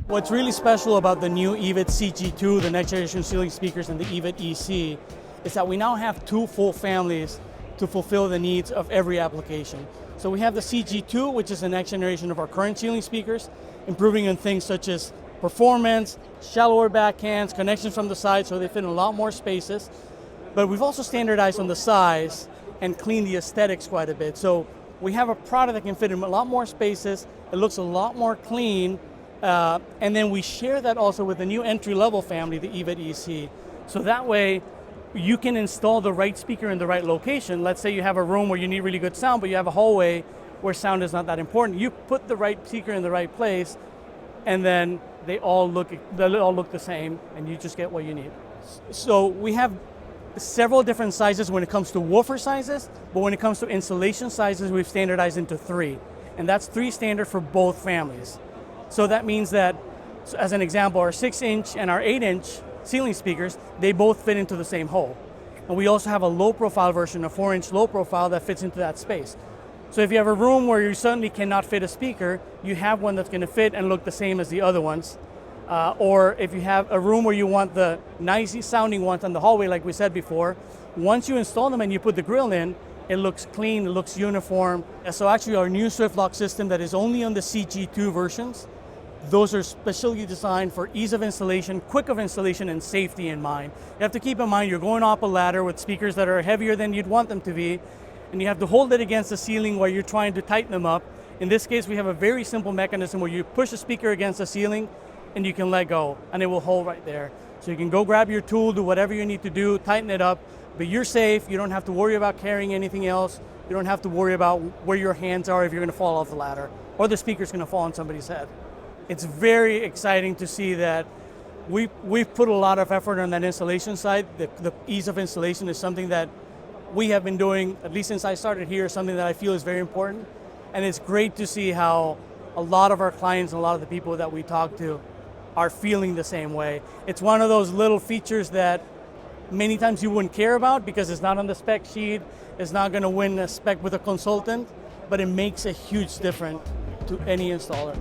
What's really special about the new EVID-C-G2, the next generation ceiling speakers, and the EVID-EC is that we now have two full families to fulfill the needs of every application. So we have the CG2, which is the next generation of our current ceiling speakers, improving on things such as performance, shallower backhands, connections from the side, so they fit in a lot more spaces. But we've also standardized on the size and cleaned the aesthetics quite a bit. So we have a product that can fit in a lot more spaces, it looks a lot more clean, and then we share that also with the new entry-level family, the EVID-EC. So that way, you can install the right speaker in the right location. Let's say you have a room where you need really good sound, but you have a hallway where sound is not that important. You put the right speaker in the right place, and then they all look the same, and you just get what you need. So we have several different sizes when it comes to woofer sizes, but when it comes to installation sizes, we've standardized into 3. And that's 3 standard for both families. So that means that, as an example, our 6-inch and our 8-inch ceiling speakers, they both fit into the same hole. And we also have a low profile version, a 4-inch low profile that fits into that space. So if you have a room where you suddenly cannot fit a speaker, you have one that's going to fit and look the same as the other ones. Or if you have a room where you want the nice sounding ones on the hallway, like we said before, once you install them and you put the grill in, it looks clean, it looks uniform. So actually our new SwiftLock system that is only on the CG2 versions, those are specially designed for ease of installation, quick of installation, and safety in mind. You have to keep in mind you're going up a ladder with speakers that are heavier than you'd want them to be, and you have to hold it against the ceiling while you're trying to tighten them up. In this case, we have a very simple mechanism where you push the speaker against the ceiling and you can let go, and it will hold right there. So you can go grab your tool, do whatever you need to do, tighten it up, but you're safe. You don't have to worry about carrying anything else. You don't have to worry about where your hands are if you're gonna fall off the ladder, or the speaker's gonna fall on somebody's head. It's very exciting to see that we've put a lot of effort on that installation side. The ease of installation is something that we have been doing, at least since I started here, something that I feel is very important. And it's great to see how a lot of our clients and a lot of the people that we talk to are feeling the same way. It's one of those little features that many times you wouldn't care about because it's not on the spec sheet, it's not going to win a spec with a consultant, but it makes a huge difference to any installer.